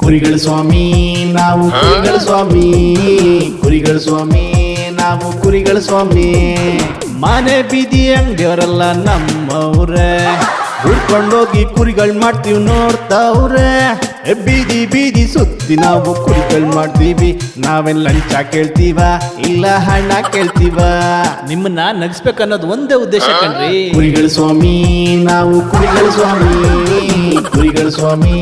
ಕುರಿಗಳ ಸ್ವಾಮಿ ನಾವು ಕುರಿಗಳ ಸ್ವಾಮಿ, ಕುರಿಗಳ ಸ್ವಾಮಿ ನಾವು ಕುರಿಗಳ ಸ್ವಾಮಿ. ಮನೆ ಬೀದಿ ಅಂಗಡಿಯವರೆಲ್ಲ ನಮ್ಮವ್ರೆ, ಹುಡ್ಕೊಂಡೋಗಿ ಕುರಿಗಳು ಮಾಡ್ತೀವಿ ನೋಡ್ತಾವ್ರೆ. ಬೀದಿ ಬೀದಿ ಸುತ್ತಿ ನಾವು ಕುರಿಗಳು ಮಾಡ್ತೀವಿ. ನಾವೇನ್ ಲಂಚ ಕೇಳ್ತೀವ ಇಲ್ಲ ಹಣ ಕೇಳ್ತೀವ? ನಿಮ್ಮನ್ನ ನಗಿಸ್ಬೇಕನ್ನೋದು ಒಂದೇ ಉದ್ದೇಶ ಕಣ್ರಿ. ಕುರಿಗಳ ಸ್ವಾಮಿ ನಾವು ಕುರಿಗಳ ಸ್ವಾಮಿ, ಕುರಿಗಳ ಸ್ವಾಮಿ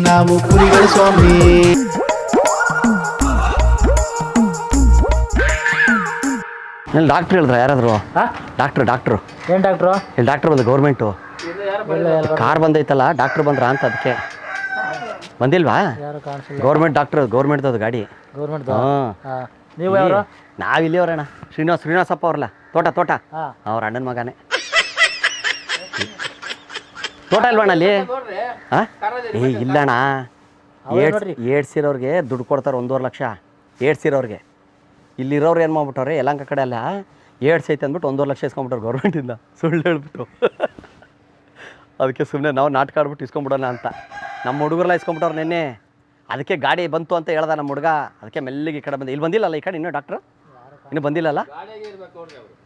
ನಾವು ಕುರಿಗಳ ಸ್ವಾಮಿ. ಡಾಕ್ಟ್ರ್ ಹೇಳಿದ್ರ ಯಾರಾದ್ರು? ಡಾಕ್ಟ್ರು ಏನು ಡಾಕ್ಟ್ರು? ಇಲ್ಲಿ ಡಾಕ್ಟ್ರ್ ಬಂದ ಗೌರ್ಮೆಂಟು ಕಾರ್ ಬಂದೈತಲ್ಲ, ಡಾಕ್ಟ್ರ್ ಬಂದ್ರ ಅಂತ ಅದಕ್ಕೆ ಬಂದಿಲ್ವಾ? ಗೌರ್ಮೆಂಟ್ ಡಾಕ್ಟ್ರ್, ಗೌರ್ಮೆಂಟ್ದು ಗಾಡಿ. ಗೌರ್ಮೆಂಟ್. ಹಾಂ, ನೀವು ಯಾರು? ನಾವಿಲ್ಲಿ ಅವ್ರಣ್ಣ, ಶ್ರೀನಿವಾಸಪ್ಪ ಅವ್ರಲ್ಲ, ತೋಟ ಅವ್ರ ಅಣ್ಣನ ಮಗನೇ. ತೋಟ ಇಲ್ವಣ್ಣ ಅಲ್ಲಿ? ಹಾಂ, ಇಲ್ಲಣ್ಣ. ಏಡ್ಸಿರೋರಿಗೆ ದುಡ್ಡು ಕೊಡ್ತಾರೆ 1.5 ಲಕ್ಷ. ಏಡ್ಸಿರೋರಿಗೆ ಇಲ್ಲಿರೋರು ಏನು ಮಾಡ್ಬಿಟ್ಟವ್ರೆ, ಯಲಹಂಕ ಕಡೆ ಅಲ್ಲ ಏಡ್ಸ್ ಐತೆ ಅಂದ್ಬಿಟ್ಟು 1.5 ಲಕ್ಷ ಇಸ್ಕೊಂಬಿಟ್ಟವ್ರು ಗೌರ್ಮೆಂಟಿಂದ, ಸುಳ್ಳು ಹೇಳ್ಬಿಟ್ಟು. ಅದಕ್ಕೆ ಸುಮ್ಮನೆ ನಾವು ನಾಟಕ ಆಡ್ಬಿಟ್ಟು ಇಸ್ಕೊಂಬಿಡೋಣ ಅಂತ. ನಮ್ಮ ಹುಡುಗರೆಲ್ಲ ಇಸ್ಕೊಂಬಿಟ್ಟವ್ರು ನೆನ್ನೆ. ಅದಕ್ಕೆ ಗಾಡಿ ಬಂತು ಅಂತ ಹೇಳ್ದ ನಮ್ಮ ಹುಡುಗ. ಅದಕ್ಕೆ ಮೆಲ್ಲಿಗೆ ಈ ಕಡೆ ಬಂದೆ. ಇಲ್ಲಿ ಬಂದಿಲ್ಲಲ್ಲ ಈ ಕಡೆ ಇನ್ನೂ ಡಾಕ್ಟ್ರು ಇನ್ನೂ ಬಂದಿಲ್ಲಲ್ಲ?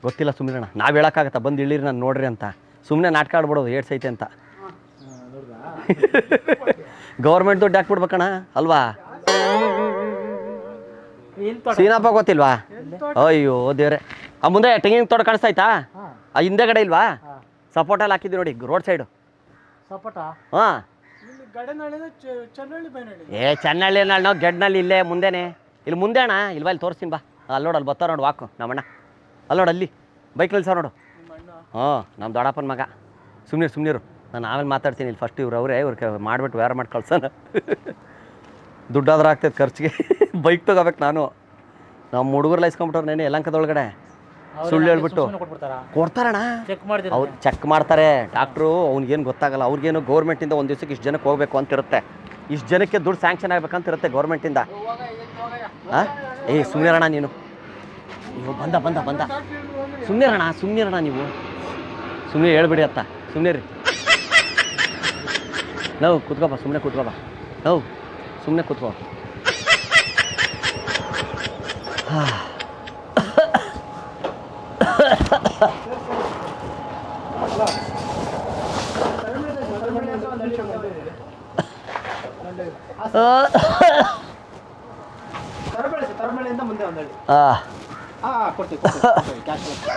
ಗೊತ್ತಿಲ್ಲ ಸುಮ್ಮನೆ. ನಾವು ಹೇಳೋಕ್ಕಾಗತ್ತಾ ಬಂದು ಇಳಿರಿ ನಾನು ನೋಡ್ರಿ ಅಂತ? ಸುಮ್ಮನೆ ನಾಟಕ ಆಡ್ಬಿಡೋದು ಏಡ್ಸ್ ಐತೆ ಅಂತ. ಗೌರ್ಮೆಂಟ್ ದುಡ್ಡು ಹಾಕ್ಬಿಡ್ಬೇಕಣ್ಣ ಅಲ್ವಾ? ಸೀನಪ್ಪ ಗೊತ್ತಿಲ್ವಾ? ಅಯ್ಯೋ ದೇವ್ರೆ, ಆ ಮುಂದೆ ತೆಂಗಿನ ತೋಟ ಕಾಣಿಸ್ತಾಯ್ತಾ? ಆ ಹಿಂದೆಗಡೆ ಇಲ್ವಾ? ಸಪೋರ್ಟಲ್ಲಿ ಹಾಕಿದ್ವಿ ನೋಡಿ ರೋಡ್ ಸೈಡು. ಹಾಂ, ಚೆನ್ನಳ್ಳಿ ನಾವು ಗೆಡ್ನಲ್ಲಿ ಇಲ್ಲೇ ಮುಂದೆನೆ. ಇಲ್ಲಿ ಮುಂದೆ ಅಣ್ಣ, ಇಲ್ವಾ? ಇಲ್ಲಿ ತೋರಿಸ್ತೀನಿ ಬಾ. ಅಲ್ಲಿ ನೋಡು, ಅಲ್ಲಿ ಬರ್ತಾರ ನೋಡು ವಾಕು ನಮ್ಮಣ್ಣ. ಅಲ್ಲಿ ನೋಡು, ಅಲ್ಲಿ ಬೈಕ್ ಸರ್ ನೋಡು. ಹಾಂ, ನಮ್ಮ ದೊಡ್ಡಪ್ಪನ ಮಗ. ಸುಮ್ಮನಿರು, ನಾನು ಆಮೇಲೆ ಮಾತಾಡ್ತೀನಿ. ಇಲ್ಲಿ ಫಸ್ಟ್ ಅವ್ರಿಗೆ ಮಾಡಿಬಿಟ್ಟು ವ್ಯಾರ ಮಾಡಿ ಕಳ್ಸೋಣ. ದುಡ್ಡಾದ್ರೂ ಆಗ್ತೈತೆ ಖರ್ಚಿಗೆ. ಬೈಕ್ ತೊಗೋಬೇಕು ನಾನು. ನಮ್ಮ ಹುಡುಗರೆಲ್ಲ ಇಸ್ಕೊಂಬಿಟ್ಟವ್ರು ನೆನೆ ಯಲಹಂಕದೊಳಗಡೆ. ಸುಳ್ಳು ಹೇಳ್ಬಿಟ್ಟು ಕೊಡ್ತಾರಣ್ಣ. ಅವ್ರು ಚೆಕ್ ಮಾಡ್ತಾರೆ ಡಾಕ್ಟ್ರು. ಅವ್ನಿಗೇನು ಗೊತ್ತಾಗಲ್ಲ. ಅವ್ರಿಗೇನು ಗೌರ್ಮೆಂಟಿಂದ ಒಂದು ದಿವ್ಸಕ್ಕೆ ಇಷ್ಟು ಜನಕ್ಕೆ ಹೋಗ್ಬೇಕು ಅಂತ ಇರುತ್ತೆ, ಇಷ್ಟು ಜನಕ್ಕೆ ದುಡ್ಡು ಸ್ಯಾಂಕ್ಷನ್ ಆಗ್ಬೇಕಂತ ಇರುತ್ತೆ ಗೌರ್ಮೆಂಟಿಂದ. ಹಾಂ, ಸುಮ್ಮನಿರಣ್ಣ ನೀನು. ನೀವು ಬಂದ ಸುಮ್ಮನಿರಣ್ಣ ನೀವು. ಸುಮ್ಮನೆ ಹೇಳ್ಬಿಡಿ ಅತ್ತ, ಸುಮ್ಮನೆ ರೀ. ನಾವು ಕೂತ್ಕೋಬಾ, ಸುಮ್ಮನೆ ಕೂತ್ಕೋಬಾ. ಸುಮ್ಮನೆ ಕೂತ್ಕೋ. ಹಾಂ,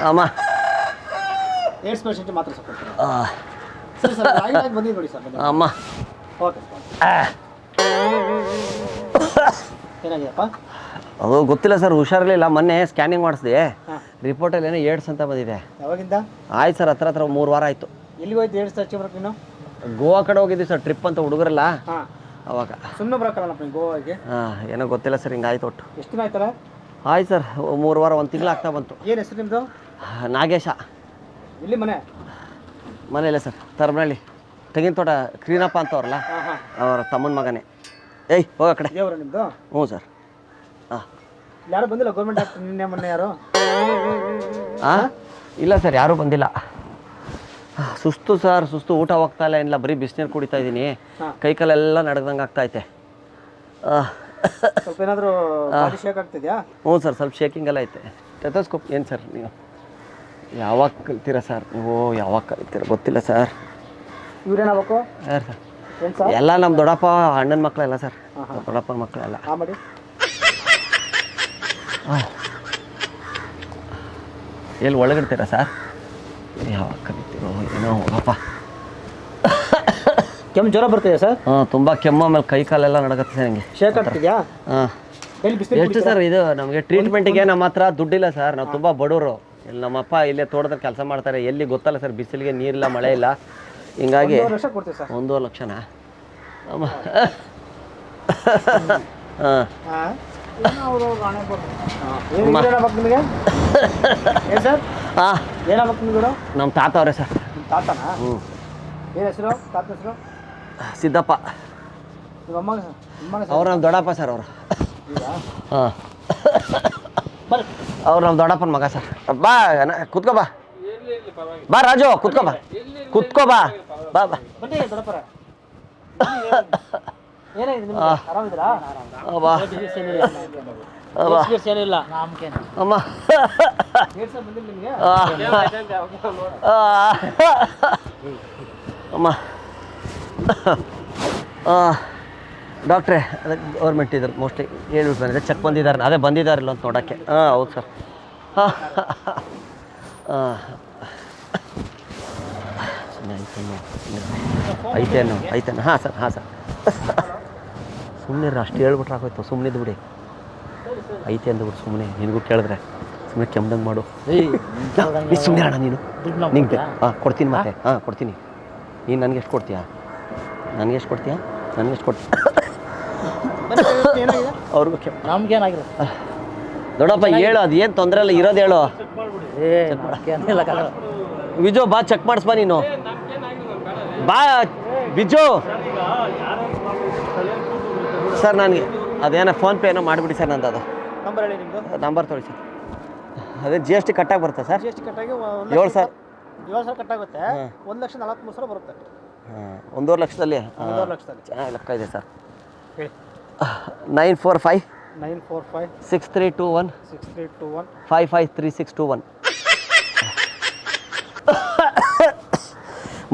ಅಮ್ಮ ಅಮ್ಮ ಅದು ಗೊತ್ತಿಲ್ಲ ಸರ್, ಹುಷಾರಿರಲಿಲ್ಲ. ಮೊನ್ನೆ ಸ್ಕ್ಯಾನಿಂಗ್ ಮಾಡಿಸಿದೆ, ರಿಪೋರ್ಟಲ್ಲಿ ಏನೋ ಏಡ್ಸ್ ಅಂತ ಬಂದಿದೆ. ಯಾವಾಗಿಂದ? ಆಯ್ತು ಸರ್, ಹತ್ರ 3 ವಾರ ಆಯಿತು. ಎಲ್ಲಿಗೆ ಹೋಯ್ತು ಏಡ್ಸ್ ಹಚ್ಚಿಬರಕ್ಕೆ ನೀನು? ಗೋವಾ ಕಡೆ ಹೋಗಿದ್ವಿ ಸರ್, ಟ್ರಿಪ್ ಅಂತ ಹುಡುಗರೆಲ್ಲ. ಅವಾಗ ಸುಮ್ಮನೆ ಬರೋಕ್ಕಲ್ಲ ಗೋವಾಗೆ? ಏನೋ ಗೊತ್ತಿಲ್ಲ ಸರ್, ಹಿಂಗಾಯ್ತು. ಒಟ್ಟು ಎಷ್ಟು ದಿನ ಆಯ್ತಲ್ಲ? ಆಯ್ತು ಸರ್, 3 ವಾರ, 1 ತಿಂಗಳು ಆಗ್ತಾ ಬಂತು. ಏನು ಹೆಸರು ನಿಮ್ಮದು? ನಾಗೇಶ. ಇಲ್ಲಿ ಮನೆಯಲ್ಲೇ ಸರ್, ತರಬನಹಳ್ಳಿ. ತೆಂಗಿನ ತೋಟ ಕ್ರೀನಪ್ಪ ಅಂತವ್ರಲ್ಲ, ಅವರ ತಮ್ಮನ ಮಗನೇ. ಹೋಗ ಕಡೆ. ದೇವರು ನಿಮ್ಮದು? ಹ್ಞೂ ಸರ್. ಯಾರು ಬಂದಿಲ್ಲ ಗೌರ್ಮೆಂಟ್ ಡಾಕ್ಟರ್ ನಿನ್ನೆ ಮೊನ್ನೆ ಯಾರು? ಇಲ್ಲ ಸರ್, ಯಾರೂ ಬಂದಿಲ್ಲ. ಸುಸ್ತು ಸರ್, ಊಟ ಹೋಗ್ತಾ ಇಲ್ಲ, ಏನಿಲ್ಲ, ಬರೀ ಬಿಸಿನೀರು ಕುಡಿತಾ ಇದ್ದೀನಿ. ಕೈಕಾಲೆಲ್ಲ ನಡ್ದಂಗೆ ಆಗ್ತಾಯಿತೆ. ಸ್ವಲ್ಪ ಏನಾದರೂ ಶೇಕ್ ಆಗ್ತಿದ್ಯಾ? ಹ್ಞೂ ಸರ್, ಸ್ವಲ್ಪ ಶೇಕಿಂಗ್ ಎಲ್ಲ ಐತೆ. ಟೆಥೋಸ್ಕೋಪ್ ಏನು ಸರ್ ನೀವು ಯಾವಾಗ ಕಲಿತೀರಾ ಸರ್? ನೀವು ಯಾವಾಗ ಕಲಿತೀರಾ ಗೊತ್ತಿಲ್ಲ ಸರ್. ಇವ್ರೇನಾಗಬೇಕು? ಯಾರು ಸರ್? ಎಲ್ಲ ನಮ್ಮ ದೊಡ್ಡಪ್ಪ ಅಣ್ಣನ ಮಕ್ಕಳೆಲ್ಲ ಸರ್, ದೊಡ್ಡಪ್ಪನ ಮಕ್ಕಳೆಲ್ಲ. ಎಲ್ಲಿ ಒಳಗಿಡ್ತೀರಾ ಸರ್? ಯಾವಾಗ ಕಲಿತೀರೋ ಏನೋ. ಹೋಗಪ್ಪ. ಕೆಮ್ಮು ಜ್ವರ ಬರ್ತಿದೆ ಸರ್? ತುಂಬ ಕೆಮ್ಮು, ಆಮೇಲೆ ಕೈ ಕಾಲೆಲ್ಲ ನಡಗತ್ತೆ ಸರ್. ನನಗೆ ಶೇಕ್ ಆಗ್ತಿದ್ಯಾ? ಎಷ್ಟು ಸರ್ ಇದು? ನಮಗೆ ಟ್ರೀಟ್ಮೆಂಟಿಗೆ ನಮ್ಮ ಹತ್ರ ದುಡ್ಡಿಲ್ಲ ಸರ್, ನಾವು ತುಂಬ ಬಡವರು. ಇಲ್ಲಿ ನಮ್ಮಪ್ಪ ಇಲ್ಲೇ ತೋಟದಲ್ಲಿ ಕೆಲಸ ಮಾಡ್ತಾರೆ. ಎಲ್ಲಿ ಗೊತ್ತಲ್ಲ ಸರ್, ಬಿಸಿಲಿಗೆ ನೀರಿಲ್ಲ, ಮಳೆ ಇಲ್ಲ. ಹಿಂಗಾಗಿ 1.5 ಲಕ್ಷನಾ? ಅಮ್ಮ. ನಮ್ಮ ತಾತ ಅವರೇ ಸರ್. ಸಿದ್ದಪ್ಪ. ಅವ್ರು ನಮ್ಮ ದೊಡ್ಡಪ್ಪ ಸರ್ ಅವರು. ಹಾಂ. ಅವ್ರು ನಮ್ಮ ದೊಡ್ಡಪ್ಪನ ಮಗ ಸರ್. ಬಾ ಕುತ್ಕೋ ಬಾ. ಬಾ ರಾಜು ಕುತ್ಕೋ ಬಾ. ಕುತ್ಕೋ ಬಾ. ಬಾ ಬಾ. ಬನ್ನಿ ದೊಡ್ಡಪ್ಪರ. ಏನಾಗಿದೆ ನಿಮ್ಗೆ? ಆರಾಮಿದ್ದೀರಾ? ಬಾ ಬಾ ಏನಿಲ್ಲ ಅಮ್ಮ. ಬಂದಿಲ್ಲ ನಿಮಗೆ? ಅಮ್ಮ ಡಾಕ್ಟ್ರೇ, ಅದೇ ಗೌರ್ಮೆಂಟ್ ಇದ್ದಾರೆ ಮೋಸ್ಟ್ಲಿ ಹೇಳ್ಬಿಟ್ಟು ಬಂದಿದೆ. ಚೆಕ್ ಬಂದಿದ್ದಾರೆ, ಅದೇ ಬಂದಿದ್ದಾರಿಲ್ಲ ಅಂತ ನೋಡೋಕ್ಕೆ. ಹೌದು ಸರ್. ಐತೇನು ಹಾಂ ಸರ್. ಸುಮ್ಮನೆ ಅಷ್ಟು ಹೇಳ್ಬಿಟ್ರೆ ಆಗೋಯ್ತು. ಸುಮ್ಮನಿದ್ದು ಬಿಡಿ. ಐತೆ ಅಂದ್ಬಿಟ್ಟು ಸುಮ್ಮನೆ ನಿನಗೂ ಕೇಳಿದ್ರೆ ಸುಮ್ಮನೆ ಕೆಮ್ದಂಗೆ ಮಾಡು. ಸುಮ್ಮನೆ ಅಣ್ಣ ನೀನು ನಿಂಗೆ ಕೊಡ್ತೀನಿ ಮತ್ತೆ. ಕೊಡ್ತೀನಿ. ನೀನು ನನಗೆ ಎಷ್ಟು ಕೊಡ್ತೀಯಾ? ಅವ್ರಿಗೂ ನಮ್ಗೇನಾಗಿಲ್ಲ ದೊಡ್ಡಪ್ಪ ಹೇಳು, ಅದು ಏನು ತೊಂದರೆ ಇಲ್ಲ, ಇರೋದು ಹೇಳು. ವಿಜು ಬಾ ಚೆಕ್ ಮಾಡಿಸ್ಬಾ ನೀನು. ಬಾ ಬಿಜು ಸರ್. ನನಗೆ ಅದೇನೋ ಫೋನ್ಪೇ ಏನೋ ಮಾಡಿಬಿಡಿ ಸರ್ ನಂದು. ಅದು ನಂಬರ್ ಹೇಳಿ ನಿಮ್ಮದು. ನಂಬರ್ ತೊಗೊಳಿ ಸರ್. ಅದೇ GST ಕಟ್ಟಾಗಿ ಬರುತ್ತಾ ಸರ್? GST ಕಟ್ಟಾಗಿ 7,000 ಕಟ್ಟಾಗುತ್ತೆ. 1,43,000 ಬರುತ್ತೆ. 1.5 ಲಕ್ಷದಲ್ಲಿ 1.5 ಲಕ್ಷದಲ್ಲಿ ಚೆನ್ನಾಗಿ ಲೆಕ್ಕ ಇದೆ ಸರ್. ಹೇಳಿ. 945 945 6321 6321 553621.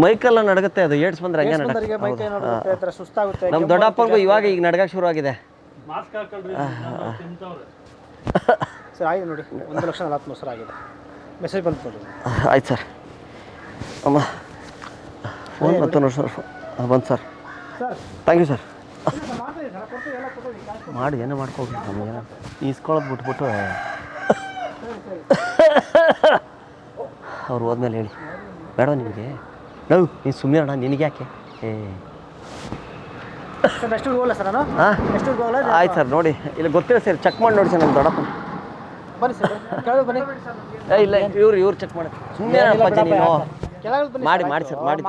ಮೈಕೆಲ್ಲ ನಡಗುತ್ತೆ. ಅದು ಏಡ್ಸ್ ಬಂದ್ರೆ ಹಂಗೆ ನಡಗುತ್ತೆ. ಸುಸ್ತಾಗುತ್ತೆ. ನಮ್ಮ ದೊಡ್ಡಪ್ಪನಿಗೂ ಇವಾಗ ಈಗ ನಡ್ಗಕ್ಕೆ ಶುರು ಆಗಿದೆ. ಸರ್ ಆಗಿದೆ ನೋಡಿ, 1,43,000 ಆಗಿದೆ. ಮೆಸೇಜ್ ಬಂತು ನೋಡಿ. ಆಯ್ತು ಸರ್. ಅಮ್ಮ ಫೋನ್ ಬಂತು ನೋಡಿ ಸರ್. ಬಂತು ಸರ್. Thank you sir. ಮಾಡಿ ಏನೋ ಮಾಡ್ಕೋಗಿ ನಮಗೇನೋ ಈಸ್ಕೊಳ್ಳೋದು ಬಿಟ್ಬಿಟ್ಟು ಅವ್ರು ಹೋದ್ಮೇಲೆ ಹೇಳಿ. ಬೇಡ ನಿಮಗೆ ನೀನು ಸುಮ್ಮನೆ ಅಣ್ಣ, ನಿನಗೆ ಯಾಕೆ? ಆಯ್ತು ಸರ್. ನೋಡಿ ಇಲ್ಲಿ ಗೊತ್ತಿಲ್ಲ ಸರ್, ಚೆಕ್ ಮಾಡಿ ನೋಡಿ ಸರ್. ನಮ್ಮ ದೊಡ್ಡಪ್ಪ ಬನ್ನಿ ಸರ್, ಕೆಳಗೆ ಬನ್ನಿ. ಇಲ್ಲ ಇವ್ರು ಚೆಕ್ ಮಾಡಿ. ಸುಮ್ಮನೆ ಅಪ್ಪಾಜಿ ನೀನು ಮಾಡಿ ಸರ್. ಮಾಡಿ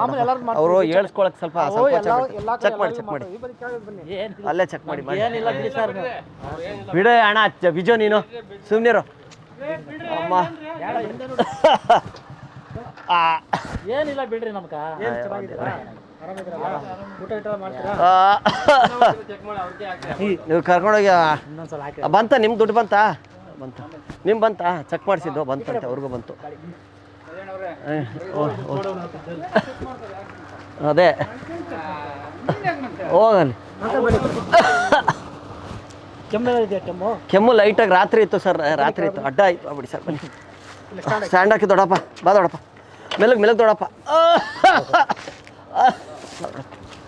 ಅವರು ಹೇಳ್ಸ್ಕೊಳಕ್ಕೆ ಸ್ವಲ್ಪ ಚೆಕ್ ಮಾಡಿ. ಅಲ್ಲೇ ಚೆಕ್ ಮಾಡಿ. ಬಿಡು ಅಣ್ಣ ಬಿಜೋ, ನೀನು ಸುಮ್ಮನಿರು. ಅಮ್ಮ ಏನಿಲ್ಲ ಬಿಡ್ರಿ. ನಮ್ಗೆ ನೀವು ಕರ್ಕೊಂಡೋಗಿ ಬಂತ? ನಿಮ್ಮ ದುಡ್ಡು ಬಂತಾ? ನಿಮ್ಮ ಬಂತಾ? ಚೆಕ್ ಮಾಡಿಸಿದ್ದು ಬಂತಂತೆ. ಅವ್ರಿಗೂ ಬಂತು. ಅದೇ ಹೋಗಲಿ. ಕೆಮ್ಮು ಲೈಟಾಗಿ ರಾತ್ರಿ ಇತ್ತು ಸರ್. ರಾತ್ರಿ ಇತ್ತು, ಅಡ್ಡ ಆಯ್ತು. ಬಿಡಿ ಸರ್, ಬನ್ನಿ. ಸ್ಟ್ಯಾಂಡ್ ಹಾಕಿ ದೊಡ್ಡಪ್ಪ. ಬಾ ದೊಡ್ಡಪ್ಪ, ಮೆಲ್ಲಗೆ ದೊಡ್ಡಪ್ಪ.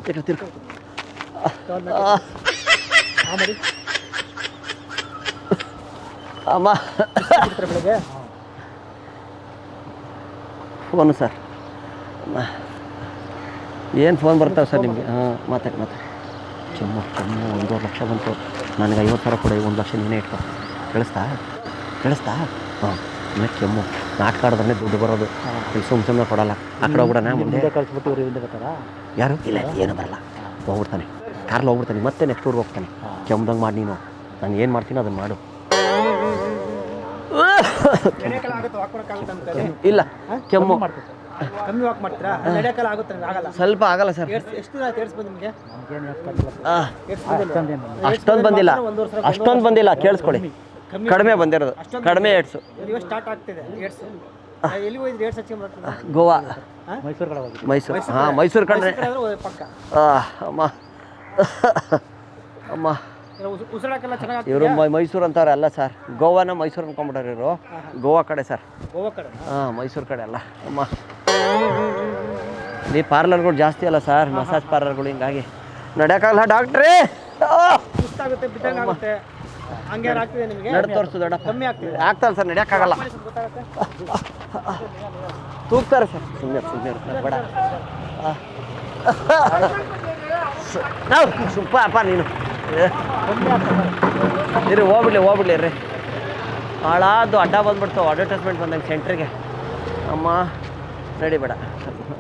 ತಿರ್ಕ ಅಮ್ಮ. Phone sir. ಏನು ಫೋನ್ ಬರ್ತಾವೆ ಸರ್ ನಿಮಗೆ? ಮಾತಾಡಿ. ಕೆಮ್ಮು 1.5 ಲಕ್ಷ ಬಂತು. ನನಗೆ 50,000 ಕೊಡಿ, 1 ಲಕ್ಷ ನೀನೇ ಇಟ್ಕೊ. ಕೇಳಿಸ್ತಾ? ಆಮೇಲೆ ಕೆಮ್ಮು ನಾಟಕ ಆಡಿದ್ರೆ ದುಡ್ಡು ಬರೋದು. ಇಲ್ಲಿ ಸುಮ್ಮನೆ ಕೊಡಲ್ಲ. ಆ ಕಡೆ ಹೋಗ್ಬಿಡೋಣ. ಮುಂದೆ ಕಳಿಸ್ಬಿಟ್ಟು ಊರಿಂದ ಬರ್ತಾರಾ? ಯಾರು ಇಲ್ಲ, ಏನು ಬರಲ್ಲ. ಹೋಗ್ಬಿಡ್ತಾನೆ, ಕಾರ್ಲ್ಲಿ ಹೋಗ್ಬಿಡ್ತಾನೆ. ಮತ್ತೆ ನೆಕ್ಸ್ಟ್ ಊರಿಗೆ ಹೋಗ್ತಾನೆ. ಕೆಮ್ಮದಂಗೆ ಮಾಡಿ ನೀನು. ನಾನು ಏನು ಮಾಡ್ತೀನಿ ಅದನ್ನು ಮಾಡು. ಇಲ್ಲ ಕೆಮ್ಮು ಕಮ್ಮಿ ವಾಕ್ ಮಾಡ್ತೀರಾ? ನಡೆಯಕ್ಕಲ್ಲ ಆಗುತ್ತೆ? ಆಗಲ್ಲ, ಸ್ವಲ್ಪ ಆಗಲ್ಲ ಸರ್. ಎಷ್ಟು ದಿನ ತೇರಿಸ್ಬೋದು ನಿಮಗೆ? ಅಷ್ಟೊಂದು ಬಂದಿಲ್ಲ. ಕೇಳಿಸ್ಕೊಳ್ಳಿ, ಕಡಿಮೆ ಬಂದಿರೋದು. ಕಡಿಮೆ ಏಡ್ಸು ಸ್ಟಾರ್ಟ್ ಆಗ್ತಿದೆ. ಎಲ್ಲಿ ಹೋಗಿದ್ರಿ? ಏಡ್ಸ್ ಹಚ್ಚಿ ಮಾಡ್ತೀರಾ? ಗೋವಾ, ಮೈಸೂರು. ಮೈಸೂರು ಕಡೆ ಪಕ್ಕ. ಅಮ್ಮ ಉಸಿರಾಕೆಲ್ಲ ಚೆನ್ನಾಗಿ. ಇವರು ಮೈಸೂರು ಅಂತಾರೆ ಅಲ್ಲ ಸರ್. ಗೋವಾನ ಮೈಸೂರು ಅನ್ಕೊಂಡ್ಬಿಟ್ಟಾರೆ ಇವರು. ಗೋವಾ ಕಡೆ ಸರ್. ಗೋವಾ ಕಡೆ? ಮೈಸೂರು ಕಡೆ ಅಲ್ಲ. ಅಮ್ಮ ಈ ಪಾರ್ಲರ್ಗಳು ಜಾಸ್ತಿ ಅಲ್ಲ ಸರ್, ಮಸಾಜ್ ಪಾರ್ಲರ್ಗಳು. ಹಿಂಗಾಗಿ ನಡೆಯೋಕ್ಕಾಗಲ್ಲ ಡಾಕ್ಟ್ರೇ. ಸುಸ್ತಾಗುತ್ತೆ, ಬಿಟ್ಟಂಗೆ ಆಗುತ್ತೆ. ಹಂಗೆ ಆಗ್ತಿದೆ ನಿಮಗೆ? ನಡೆ ತೋರಿಸು ದೊಡ್ಡಪ್ಪ. ಕಮ್ಮಿ ಆಗ್ತಿದೆ? ಆಗ್ತಲ್ಲ ಸರ್, ನಡೆಯೋಕ್ಕಾಗಲ್ಲ. ತೂಗ್ತಾರೆ ಸರ್. ಸುಮ್ಮನೆ ಬೇಡ. ಸುಪ್ಪ ಅಪ್ಪ ನೀನು ಇರಿ. ಹೋಗ್ಬಿಡ್ಲಿ ರೀ. ಭಾಳದು ಅಡ್ಡ ಬಂದ್ಬಿಡ್ತು. ಅಡ್ವರ್ಟೈಸ್ಮೆಂಟ್ ಬಂದಂಗೆ ಸೆಂಟ್ರಿಗೆ. ಅಮ್ಮ ನಡಿಬೇಡ.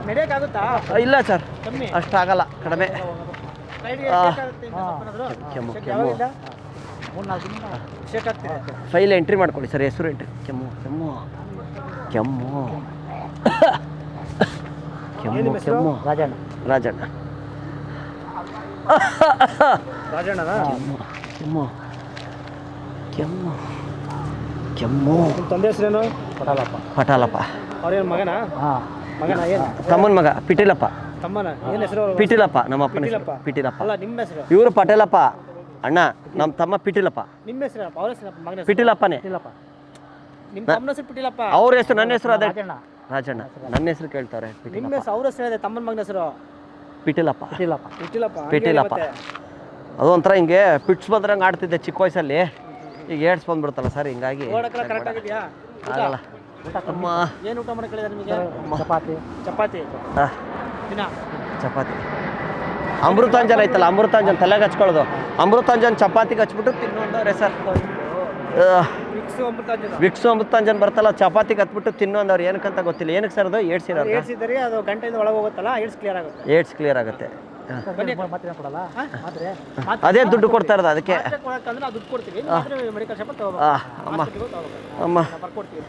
ನಡೆಯೋಕ್ಕಾಗುತ್ತಾ? ಇಲ್ಲ ಸರ್, ಅಷ್ಟಾಗಲ್ಲ. ಕಡಿಮೆ. ಕೆಮ್ಮು ಶೇಕ್ ಆಗ್ತಿದೆ. ಫೈಲ್ ಎಂಟ್ರಿ ಮಾಡ್ಕೊಳ್ಳಿ ಸರ್, ಹೆಸರು ಎಂಟ್ರಿ. ಕೆಮ್ಮು ಕೆಮ್ಮು ಕೆಮ್ಮು ಕೆಮ್ಮು ಕೆಮ್ಮು ರಾಜಣ್ಣ. ರಾಜಣ್ಣ. ರಾಜಣ್ಣನಾ? ಕೆಮ್ಮು ಕೆಮ್ಮು ಕೆಮ್ಮು ಕೆಮ್ಮು. ನಿಮ್ಮ ತಂದೆ ಹೆಸರೇನು? ಪಟಾಲಪ್ಪ. ಪಟಾಲಪ್ಪ. ಅವ್ರೇನು ಮಗನಾ? ಮಗನ ಏನು? ತಮ್ಮನ ಮಗ ಪಿಟೀಲಪ್ಪ. ತಮ್ಮನ ಏನು ಹೆಸರು? ಪಿಟೀಲಪ್ಪ. ನಮ್ಮ ಅಪ್ಪನ ಹೆಸರು ಪಿಟೀಲಪ್ಪ. ಅಲ್ಲ ನಿಮ್ಮ ಹೆಸರು? ಇವರು ಪಟೇಲಪ್ಪ ಅಣ್ಣ, ನಮ್ಮ ತಮ್ಮ ಪಿಟೀಲಪ್ಪ. ನಿಮ್ಮ ಹೆಸರು? ಅವ್ರ ಹೆಸರು? ಮಗನ ಹೆಸರು? ಪಿಟೀಲಪ್ಪನೇ. ಪಿಟೀಲಪ್ಪ. ನಿಮ್ಮ ತಮ್ಮನ ಹೆಸರು ಪಿಟೀಲಪ್ಪ. ಅವ್ರ ಹೆಸರು ನನ್ನ ಹೆಸರು ಅದೇ ರಾಜಣ್ಣ. ರಾಜಣ್ಣ. ನನ್ನ ಹೆಸರು ಕೇಳ್ತಾರೆ. ನಿಮ್ಮ ಹೆಸರು ಅವ್ರ ಹೆಸರು ಇದೆ, ತಮ್ಮನ ಮಗನ ಹೆಸರು ಪಿಟೀಲಪ್ಪ. ಪಿಟೀಲಪ್ಪ. ಪಿಟೀಲಪ್ಪ. ಪಿಟೀಲಪ್ಪ. ಅದು ಒಂಥರ ಹಿಂಗೆ ಪಿಟ್ಸ್ ಬಂದ್ರಂಗೆ ಆಡ್ತಿದ್ದೆ ಚಿಕ್ಕ ವಯಸ್ಸಲ್ಲಿ. ಈಗ ಏಡ್ಸ್ ಬಂದ್ಬಿಡ್ತಲ್ಲ ಸರ್, ಹಿಂಗಾಗಿ ಓಡಕ್ಕೆಲ್ಲ ಕರೆಕ್ಟ್ ಆಗಿದೆಯಾ? ಆಗಲ್ಲ. ಅಮ್ಮ ಏನು ಊಟ ಮಾಡಕ್ಕೆ ಹೇಳಿದಾರೆ ನಿಮಗೆ? ಚಪಾತಿ. ಚಪಾತಿ ದಿನ ಚಪಾತಿ. ಅಮೃತಾಂಜನ್ ಐತಲ್ಲ, ಅಮೃತಾಂಜನ್ ತಲೆಗೆ ಹಚ್ಕೊಳ್ಳೋದು. ಅಮೃತಾಂಜನ್ ಚಪಾತಿಗೆ ಹಚ್ಬಿಟ್ಟು ತಿನ್ನೋಂದವ್ರೆ sir. Vicks Amrutanjan. Vicks Amrutanjan ಬರ್ತಲ್ಲ, ಚಪಾತಿಗೆ ಹತ್ಬಿಟ್ಟು ತಿನ್ನೋಂದವ್ರು. ಏನಕ್ಕಂತ ಗೊತ್ತಿಲ್ಲ. ಏನಕ್ಕೆ ಸರ್ ಅದು? ಏಡ್ಸಿರೋದು. ಏಡ್ಸಿದ್ರಿ ಅದು ಗಂಟೆಯಿಂದ ಒಳಗೆ ಹೋಗುತ್ತಲ್ಲ, ಏಡ್ಸ್ ಕ್ಲಿಯರ್ ಆಗುತ್ತೆ. ಏಡ್ಸ್ ಕ್ಲಿಯರ್ ಆಗುತ್ತೆ. ಬನ್ನಿ ಮಾತ್ರೆ ಕೊಡಲ್ಲ. ಮಾತ್ರೆ ಅದೇ ದುಡ್ಡು ಕೊಡ್ತಾ ಇರೋದು ಅದಕ್ಕೆ. ಮಾತ್ರೆ ಕೊಡಕ್ಕಂದ್ರೆ ನಾವು ದುಡ್ಡು ಕೊಡ್ತೀವಿ. ಮೆಡಿಕಲ್ ಶಾಪ್ ತಗೋಬೇಕು. ಅಮ್ಮ ಅಮ್ಮ ಅಮ್ಮ ಬರ್ಕೊಡ್ತೀವಿ.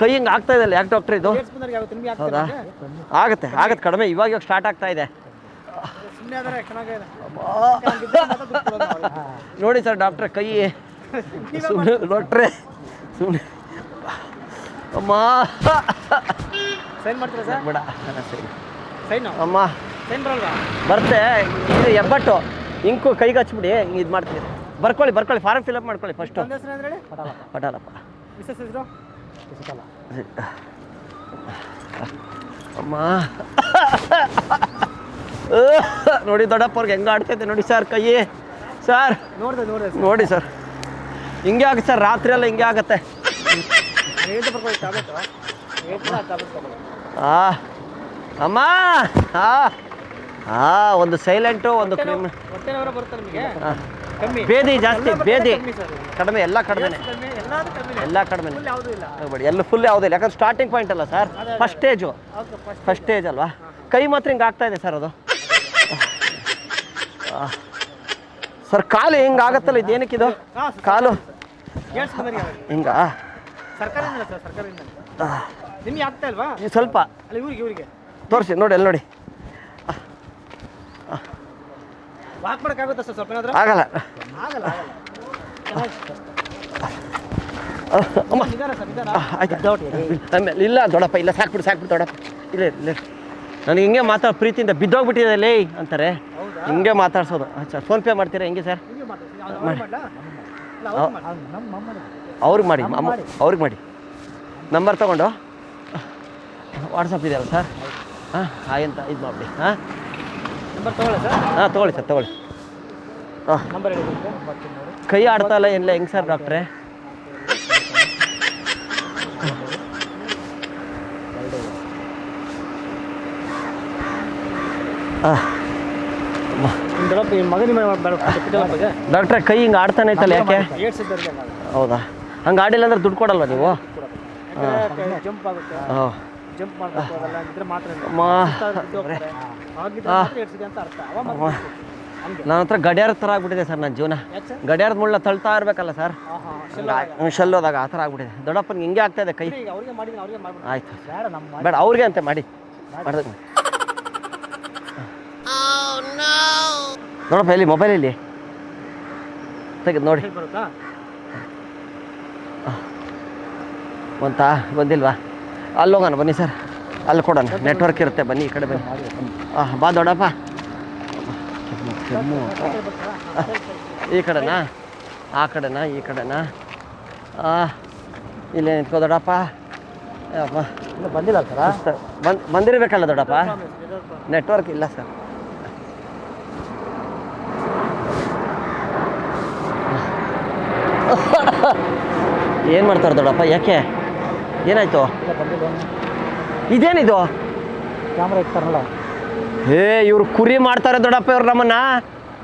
ಕೈ ಹಿಂಗೆ ಆಗ್ತಾ ಇದೆಯಲ್ಲ, ಯಾಕೆ ಡಾಕ್ಟ್ರ್ ಇದು? ಏಡ್ಸ್ ಬಂದವ್ರಿಗೆ ಆಗುತ್ತೆ, ನಿಮಗೆ ಹೌದಾ? ಆಗ್ತದೆ. ಆಗುತ್ತೆ ಆಗುತ್ತೆ ಕಡಿಮೆ. ಇವಾಗ ಸ್ಟಾರ್ಟ್ ಆಗ್ತಾ ಇದೆ. ಸುಮ್ಮನೆ ಆದರೆ ಚೆನ್ನಾಗಿದೆ. ನೋಡಿ ಸರ್ ಡಾಕ್ಟ್ರೆ ಕೈ ಸುಮ್ಮನೆ ಡಾಕ್ಟ್ರೆ ಸುಮ್ಮನೆ. ಅಮ್ಮ ಸೈನ್ ಮಾಡ್ತೀರಾ ಸರ್? ಬೇಡ ಸರಿ. ಸೈನು ಅಮ್ಮ ಸೈನ್ ಬರಲ್ವಾ? ಬರ್ತೆ. ಇದು ಎಬ್ಬಟ್ಟು ಇಂಕು ಕೈಗೆ ಹಚ್ಬಿಡಿ, ಹಿಂಗೆ ಇದು ಮಾಡ್ತೀವಿ. ಬರ್ಕೊಳ್ಳಿ ಫಾರ್ಮ್ ಫಿಲಪ್ ಮಾಡ್ಕೊಳ್ಳಿ ಫಸ್ಟು. ತಂದೆ ಹೆಸರು ಅಂದ್ರೆ ಪಟಾಲಪ್ಪ. ಮಿಸ್ಸಸ್ ಹೆಸರು? ಅಮ್ಮ ನೋಡಿ ದೊಡ್ಡಪ್ಪವ್ರಿಗೆ ಹೆಂಗೆ ಆಡ್ತೈತೆ ನೋಡಿ ಸರ್ ಕೈ. ಸರ್ ನೋಡಿದೆ ನೋಡಿ ಸರ್, ಹಿಂಗೆ ಆಗುತ್ತೆ ಸರ್, ರಾತ್ರಿ ಎಲ್ಲ ಹಿಂಗೆ ಆಗುತ್ತೆ. ಹೇಳ್ತಾ ಬರ್ಕೊಳ್ಳಿ ಟ್ಯಾಬ್ಲೆಟು. ಟ್ಯಾಬ್ಲೆಟ್ ತಗೊಳ್ಳಿ. ಅಮ್ಮ ಒಂದು ಸೈಲೆಂಟು, ಒಂದು ಕ್ರೀಮ್. ಹೊಟ್ಟೆನವರ ಬರುತ್ತೆ ನಿಮಗೆ? ಕಮ್ಮಿ. ಬೇದಿ ಜಾಸ್ತಿ, ಬೇದಿ ಕಮ್ಮಿ ಸರ್. ಕಡಿಮೆ, ಎಲ್ಲ ಕಡಿಮೆನೆ, ಕಮ್ಮಿ, ಎಲ್ಲಾದ್ರೂ ಕಮ್ಮಿ. ಎಲ್ಲ ಕಡಿಮೆನೆ. ಫುಲ್ ಯಾವುದೂ ಇಲ್ಲ. ಹೋಗ್ಬೇಡಿ, ಎಲ್ಲ ಫುಲ್ ಯಾವುದೂ ಇಲ್ಲ. ಯಾಕಂದ್ರೆ ಸ್ಟಾರ್ಟಿಂಗ್ ಪಾಯಿಂಟ್ ಅಲ್ಲ ಸರ್, ಫಸ್ಟ್ ಸ್ಟೇಜು. ಹೌದು, ಫಸ್ಟ್ ಸ್ಟೇಜ್ ಅಲ್ವಾ? ಕೈ ಮಾತ್ರ ಹಿಂಗೆ ಆಗ್ತಾ ಇದೆ ಸರ್ ಅದು. ಸರ್ ಕಾಲು ಹಿಂಗೆ ಆಗತ್ತಲ್ಲ, ಇದು ಏನಕ್ಕಿದು ಕಾಲು ಏಡ್ಸ್ ಬಂದವ್ರಿಗೆ ಆಗುತ್ತೆ. ಹಿಂಗ? ಸರ್ಕಾರದಿಂದ ಸರ್, ಸರ್ಕಾರದಿಂದ. ನಿಮ್ಗೆ ಆಗ್ತಾ ಇಲ್ವಾ? ಈ ಸ್ವಲ್ಪ ಅಲ್ಲ ಇವ್ರಿಗೆ ತೋರಿಸಿ ನೋಡಿ, ಅಲ್ಲಿ ನೋಡಿ. ವಾಕ್ ಮಾಡೋಕ್ಕಾಗುತ್ತಾ ಸರ್ ಸ್ವಲ್ಪ ಏನಾದರೂ? ಆಗಲ್ಲ. ಆಗಲ್ಲ. ಅಮ್ಮ ನಿಧಾನ ಸರ್, ನಿಧಾನ. ಆಯ್ತು. ಆಮೇಲೆ ಇಲ್ಲ ದೊಡ್ಡಪ್ಪ, ಇಲ್ಲ ಸಾಕ್ಬಿಡು ದೊಡ್ಡಪ್ಪ. ಇಲ್ಲ ನನಗೆ ಹಿಂಗೆ ಪ್ರೀತಿಯಿಂದ ಬಿದ್ದೋಗ್ಬಿಟ್ಟಿದೆ ಲೇ ಅಂತಾರೆ. ಹಿಂಗೆ ಮಾತಾಡ್ಸೋದು. ಸರ್ ಫೋನ್ಪೇ ಮಾಡ್ತೀರಾ ಹೆಂಗೆ ಸರ್? ಹಿಂಗೆ ಮಾತಾಡ್ತೀನಿ. ಅವ್ರು ಮಾಡ್ಲಾ? ಇಲ್ಲ, ಅವ್ರಿಗೆ ಮಾಡಿ, ಅವ್ರಿಗೆ ಮಾಡಿ. ನಂಬರ್ ತೊಗೊಂಡು ವಾಟ್ಸಪ್ ಇದೆಯಲ್ಲ ಸರ್? ಎಂತ ಇದು ಮಾಡಿಬಿಡಿ. ನಂಬರ್ ತಗೊಳ್ಳಿ ಸರ್. ತೊಗೊಳ್ಳಿ ಸರ್, ತೊಗೊಳ್ಳಿ. ನಂಬರ್ ಹೇಳಿ. ಕೈ ಆಡ್ತಾ ಇಲ್ಲ ಏನಿಲ್ಲ, ಹೆಂಗೆ ಸರ್ ಡಾಕ್ಟ್ರೆ? ಡಾಕ್ಟ್ರೆ ಕೈ ಹಿಂಗೆ ಆಡ್ತಾನೆ ಐತಲ್ಲ, ಯಾಕೆ? ಹೌದಾ? ಹಂಗೆ ಆಡಿಲ್ಲ ಅಂದ್ರೆ ದುಡ್ಡು ಕೊಡಲ್ವ ನೀವು? ಜಂಪ್ ಆಗುತ್ತೆ, ಹಾಂ ಜಂಪ್ ಮಾಡಬೇಕು, ಅದೆಲ್ಲ ಇದ್ರೆ ಮಾತ್ರ ಅಂತ ಅರ್ಥ. ನನ್ನ ಹತ್ರ ಗಡಿಯಾರ ಥರ ಆಗ್ಬಿಟ್ಟಿದೆ ಸರ್ ನನ್ನ ಜೀವನ. ಗಡಿಯಾರದ ಮುಳ್ಳ ತಳ್ತಾ ಇರಬೇಕಲ್ಲ ಸರ್, ಶೆಲ್ಲೋದಾಗ ಆ ಥರ ಆಗ್ಬಿಟ್ಟಿದೆ. ದೊಡ್ಡಪ್ಪನಿಗೆ ಹಿಂಗೆ ಆಗ್ತಾ ಇದೆ ಕೈ. ಆಯ್ತು ಬೇಡ, ಅವ್ರಿಗೆ ಅಂತ ಮಾಡಿ ಮಾಡ್ದಾಗ ನೋಡಪ್ಪ, ಇಲ್ಲಿ ಮೊಬೈಲಲ್ಲಿ ತೆಗೆದು ನೋಡಿ. ಬಂದಿಲ್ವಾ? ಅಲ್ಲಿ ಹೋಗೋಣ ಬನ್ನಿ ಸರ್, ಅಲ್ಲಿ ಕೊಡೋಣ, ನೆಟ್ವರ್ಕ್ ಇರುತ್ತೆ. ಬನ್ನಿ ಈ ಕಡೆ ಬನ್ನಿ. ಬಾ ದೊಡ್ಡಪ್ಪ. ಕೆಮ್ಮು ಈ ಕಡೆನಾ, ಆ ಕಡೆನಾ, ಈ ಕಡೆನಾ? ಇಲ್ಲೇ ನಿಂತ್ಕೋ ದೊಡ್ಡಪ್ಪ. ಬಂದಿಲ್ಲ ಸರ್? ಬಂದಿರಬೇಕಲ್ಲ ದೊಡ್ಡಪ್ಪ, ನೆಟ್ವರ್ಕ್ ಇಲ್ಲ ಸರ್. ಏನು ಮಾಡ್ತಾರೆ ದೊಡ್ಡಪ್ಪ? ಯಾಕೆ ಏನಾಯ್ತು? ಇದೇನಿದು ಕ್ಯಾಮ್ರಾ ಇರ್ತಾರಲ್ಲ? ಇವ್ರು ಕುರಿ ಮಾಡ್ತಾರೆ ದೊಡ್ಡಪ್ಪ ಇವ್ರು ನಮ್ಮನ್ನ.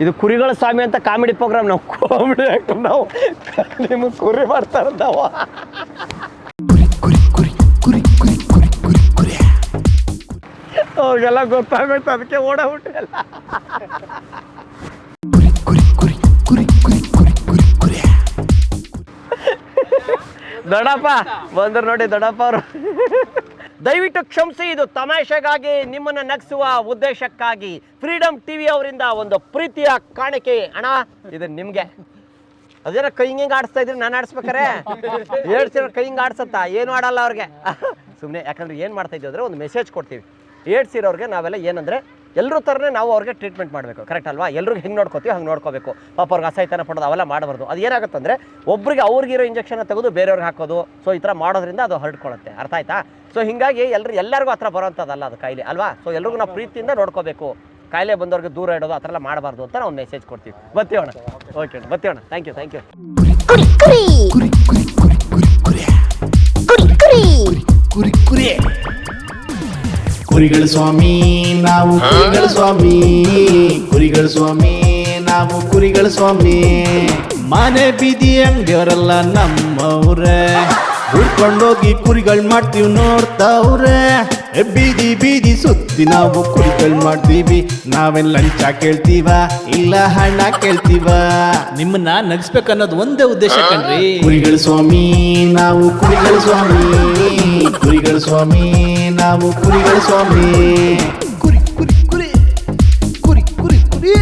ಇದು ಕುರಿಗಳ ಸ್ವಾಮಿ ಅಂತ ಕಾಮಿಡಿ ಪ್ರೋಗ್ರಾಮ್. ನಾವು ಕಾಮಿಡಿ ಆಕ್ಟರ್, ನಾವು ನಿಮಗೆ ಕುರಿ ಮಾಡ್ತಾರೆ ನಾವು. ಅವ್ರಿಗೆಲ್ಲ ಗೊತ್ತಾಗುತ್ತೆ, ಅದಕ್ಕೆ ಓಡಾಬಿಟ್ರೆ ಎಲ್ಲ. ದೊಡ್ಡಪ್ಪ ಬಂದ್ರು ನೋಡಿ ದೊಡ್ಡಪ್ಪ ಅವರು. ದಯವಿಟ್ಟು ಕ್ಷಮಿಸಿ, ಇದು ತಮಾಷೆಗಾಗಿ ನಿಮ್ಮನ್ನ ನಗಿಸುವ ಉದ್ದೇಶಕ್ಕಾಗಿ ಫ್ರೀಡಮ್ ಟಿವಿ ಅವರಿಂದ ಒಂದು ಪ್ರೀತಿಯ ಕಾಣಿಕೆ. ಅಣ್ಣ ಇದು ನಿಮ್ಗೆ. ಅದೇನ ಕೈ ಹಿಂಗೆ ಆಡಿಸ್ತಾ ಇದ್ರಿ, ನಾನು ಆಡಿಸ್ಬೇಕಾರೆ ಏಡ್ಸಿರೋ ಕೈ ಹಿಂಗೆ ಆಡ್ಸತ್ತಾ? ಏನು ಆಡಲ್ಲ ಅವ್ರಿಗೆ ಸುಮ್ಮನೆ. ಯಾಕಂದ್ರೆ ಏನು ಮಾಡ್ತಾ ಇದ್ದೀವಿ ಅಂದರೆ ಒಂದು ಮೆಸೇಜ್ ಕೊಡ್ತೀವಿ. ಏಡ್ಸಿರೋರಿಗೆ ನಾವೆಲ್ಲ ಏನಂದರೆ ಎಲ್ಲರೂ ಥರನೇ ನಾವು ಅವ್ರಿಗೆ ಟ್ರೀಟ್ಮೆಂಟ್ ಮಾಡಬೇಕು, ಕರೆಕ್ಟ್ ಅಲ್ವಾ? ಎಲ್ರಿಗೂ ಹೆಂಗೆ ನೋಡ್ಕೋತೀವಿ ಹಂಗೆ ನೋಡ್ಕೋಬೇಕು. ಪಾಪ ಅವ್ರಿಗೆ ಅಸಹ್ಯತನ ಪಡೋದು ಅವೆಲ್ಲ ಮಾಡಬಾರ್ದು. ಅದು ಏನಾಗುತ್ತಂದರೆ ಒಬ್ರಿಗೆ ಅವ್ರಿಗಿರೋ ಇಂಜೆಕ್ಷನ್ ತೆಗೆದು ಬೇರೆಯವ್ರಿಗೆ ಹಾಕೋದು. ಸೊ ಈ ಥರ ಮಾಡೋದ್ರಿಂದ ಅದು ಹರಡ್ಕೊಳ್ಳುತ್ತೆ, ಅರ್ಥ ಆಯ್ತಾ? ಸೊ ಹೀಗಾಗಿ ಎಲ್ಲರಿಗೂ ಆ ಥರ ಬರೋಂಥದ್ದಲ್ಲ ಅದು ಕಾಯಿಲೆ ಅಲ್ವಾ? ಸೊ ಎಲ್ರಿಗೂ ನಾವು ಪ್ರೀತಿಯಿಂದ ನೋಡ್ಕೋಬೇಕು. ಕಾಯಿಲೆ ಬಂದವ್ರಿಗೆ ದೂರ ಇಡೋದು ಆ ಥರ ಎಲ್ಲ ಮಾಡಬಾರ್ದು ಅಂತ ನಾವು ಮೆಸೇಜ್ ಕೊಡ್ತೀವಿ. ಬರ್ತೀವಣ್ಣ. ಓಕೆ ಅಣ್ಣ, ಬರ್ತೀವಣ್ಣ. Thank you, thank you. ಕುರಿಗಳ ಸ್ವಾಮಿ ನಾವು ಕುರಿಗಳ ಸ್ವಾಮಿ, ಕುರಿಗಳ ಸ್ವಾಮಿ ನಾವು ಕುರಿಗಳ ಸ್ವಾಮಿ. ಮನೆ ಬೀದಿ ಅಂಗಡಿಯವರೆಲ್ಲ ನಮ್ಮವ್ರೆ, ಹುಡ್ಕೊಂಡೋಗಿ ಕುರಿಗಳು ಮಾಡ್ತೀವಿ ನೋಡ್ತಾವ್ರೆ. ಬೀದಿ ಬೀದಿ ಸುತ್ತಿ ನಾವು ಕುರಿಗಳು ಮಾಡ್ತೀವಿ. ನಾವೇನ್ ಲಂಚ ಕೇಳ್ತೀವ ಇಲ್ಲ ಹಣ ಕೇಳ್ತೀವ? ನಿಮ್ಮನ್ನ ನಗಿಸ್ಬೇಕನ್ನೋದು ಒಂದೇ ಉದ್ದೇಶ ಕಣ್ರಿ. ಕುರಿಗಳ ಸ್ವಾಮಿ ನಾವು ಕುರಿಗಳ ಸ್ವಾಮಿ, ಕುರಿಗಳ ಸ್ವಾಮಿ ನಾವು ಕುರಿಗಳ ಸ್ವಾಮಿ. ಕುರಿ ಕುರಿ ಕುರಿ ಕುರಿ ಕುರಿ ಕುರಿ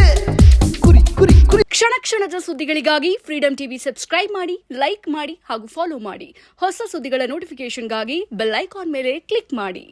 ಕುರಿ ಕುರಿ ಕುರಿ. ಕ್ಷಣ ಕ್ಷಣದ ಸುದ್ದಿಗಳಿಗಾಗಿ ಫ್ರೀಡಮ್ ಟಿವಿ ಸಬ್ಸ್ಕ್ರೈಬ್ ಮಾಡಿ, ಲೈಕ್ ಮಾಡಿ ಹಾಗೂ ಫಾಲೋ ಮಾಡಿ. ಹೊಸ ಸುದ್ದಿಗಳ ನೋಟಿಫಿಕೇಶನ್ಗಾಗಿ ಬೆಲ್ ಐಕಾನ್ ಮೇಲೆ ಕ್ಲಿಕ್ ಮಾಡಿ.